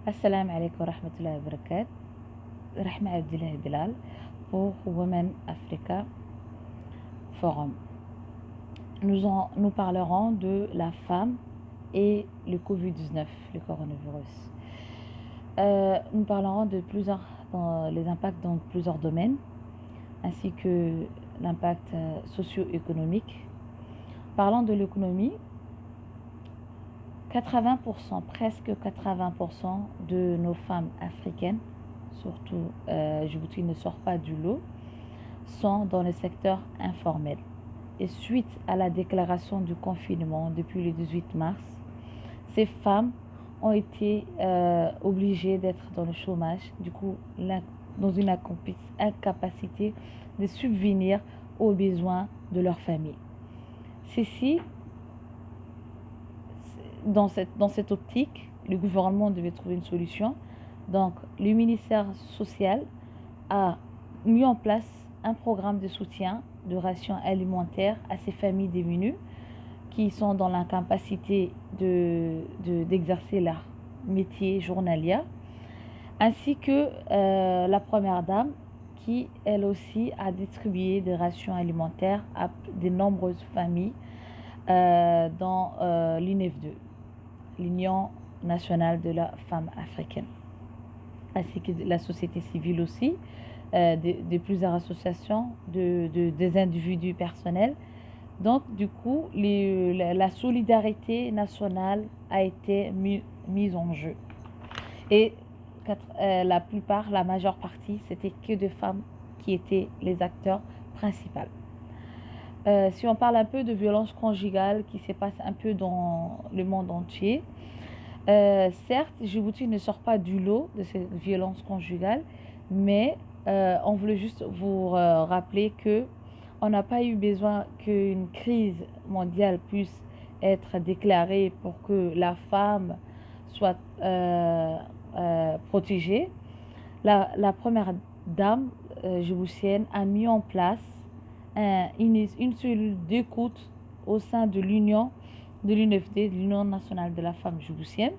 Assalamu alaikum wa rahmatullahi wa barakatuh. Rahma Abdullah Bilal pour Women Africa Forum. Nous parlerons de la femme et le Covid-19, le coronavirus. Nous parlerons les impacts dans plusieurs domaines, ainsi que l'impact socio-économique. Parlant de l'économie, 80%, presque 80% de nos femmes africaines, surtout Djibouti ne sort pas du lot, sont dans le secteur informel. Et suite à la déclaration du confinement depuis le 18 mars, ces femmes ont été obligées d'être dans le chômage, du coup dans une incapacité de subvenir aux besoins de leur famille. Ceci, dans cette optique, le gouvernement devait trouver une solution. Donc, le ministère social a mis en place un programme de soutien de rations alimentaires à ces familles démunies qui sont dans l'incapacité d'exercer leur métier journalier, ainsi que la première dame qui, elle aussi, a distribué des rations alimentaires à de nombreuses familles dans l'UNEF2, l'Union nationale de la femme africaine, ainsi que la société civile aussi, de plusieurs associations, des individus personnels. Donc, du coup, la solidarité nationale a été mise en jeu. Et la majeure partie, c'était que des femmes qui étaient les acteurs principaux. Si on parle un peu de violence conjugale qui se passe un peu dans le monde entier, certes, Djibouti ne sort pas du lot de cette violence conjugale, mais on voulait juste vous rappeler que on n'a pas eu besoin qu'une crise mondiale puisse être déclarée pour que la femme soit protégée. La première dame djiboutienne a mis en place une cellule d'écoute au sein de l'UNFD, de l'Union nationale de la femme djiboutienne,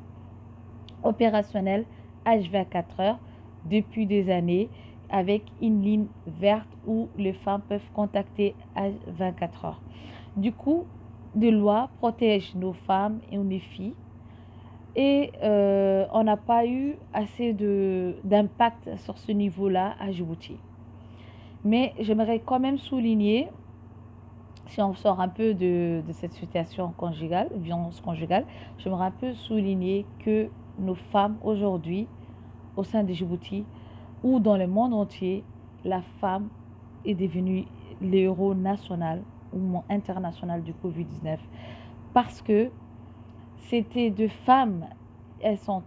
opérationnelle H24 heures depuis des années, avec une ligne verte où les femmes peuvent contacter H24 heures. Du coup, des lois protègent nos femmes et nos filles, et on n'a pas eu assez d'impact sur ce niveau-là à Djibouti. Mais j'aimerais quand même souligner, si on sort un peu de cette situation conjugale, violence conjugale, j'aimerais un peu souligner que nos femmes aujourd'hui, au sein de Djibouti ou dans le monde entier, la femme est devenue l'héros national ou international du Covid-19, parce que c'était de femmes, elles sont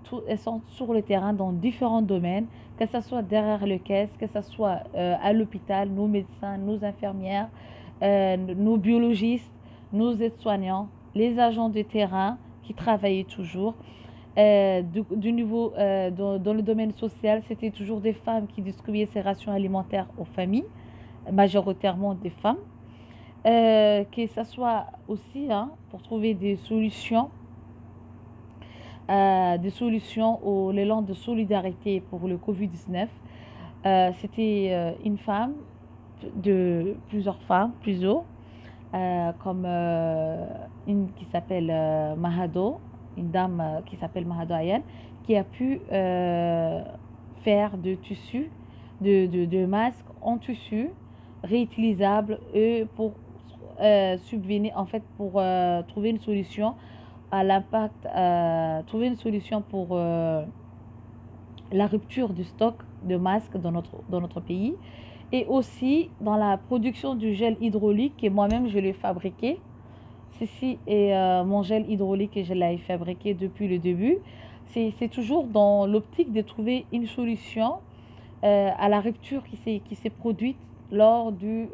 sur le terrain dans différents domaines, que ce soit derrière le caisse, que ce soit à l'hôpital, nos médecins, nos infirmières, nos biologistes, nos aides-soignants, les agents de terrain qui travaillaient toujours. Du niveau dans le domaine social, c'était toujours des femmes qui distribuaient ces rations alimentaires aux familles, majoritairement des femmes. Que ce soit aussi pour trouver des solutions aux l'élan de solidarité pour le Covid-19. C'était une femme, plusieurs, comme une qui s'appelle Mahado, une dame qui s'appelle Mahado Ayan, qui a pu faire de tissus, de masques en tissu réutilisables et pour subvenir, en fait, pour trouver une solution à l'impact, trouver une solution pour la rupture du stock de masques dans notre pays, et aussi dans la production du gel hydraulique, et moi-même je l'ai fabriqué. Ceci est mon gel hydraulique et je l'ai fabriqué depuis le début. C'est toujours dans l'optique de trouver une solution à la rupture qui s'est produite lors du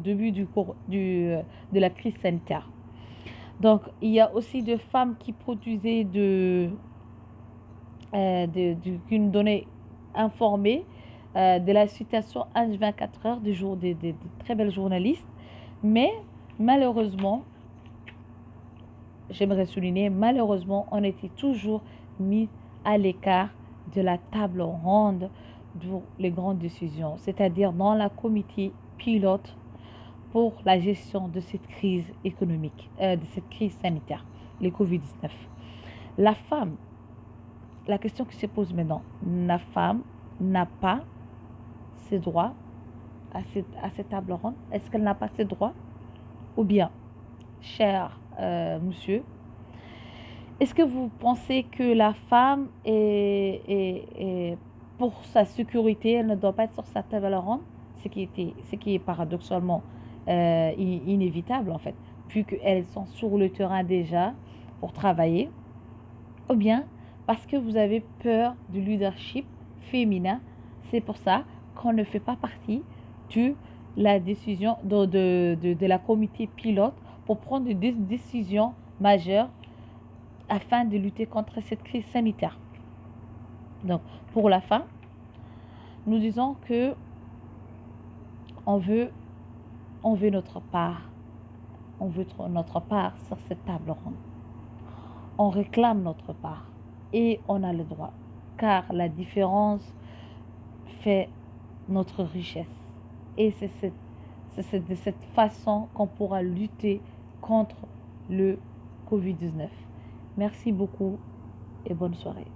début de la crise sanitaire. Donc, il y a aussi des femmes qui produisaient une donnée informée de la situation H24 heures du jour des très belles journalistes. Mais malheureusement, j'aimerais souligner, malheureusement, on était toujours mis à l'écart de la table ronde pour les grandes décisions, c'est-à-dire dans la comité pilote pour la gestion de cette crise économique, de cette crise sanitaire, les Covid-19. La femme, la question qui se pose maintenant, la femme n'a pas ses droits à cette table ronde? Est-ce qu'elle n'a pas ses droits? Ou bien, cher monsieur, est-ce que vous pensez que la femme pour sa sécurité, elle ne doit pas être sur sa table ronde? Ce qui est paradoxalement inévitable en fait, puisqu'elles sont sur le terrain déjà pour travailler, ou bien parce que vous avez peur du leadership féminin. C'est pour ça qu'on ne fait pas partie de la décision de la comité pilote pour prendre des décisions majeures afin de lutter contre cette crise sanitaire. Donc, pour la fin, nous disons que on veut notre part. On veut notre part sur cette table ronde. On réclame notre part et on a le droit, car la différence fait notre richesse. Et c'est de cette façon qu'on pourra lutter contre le Covid-19. Merci beaucoup et bonne soirée.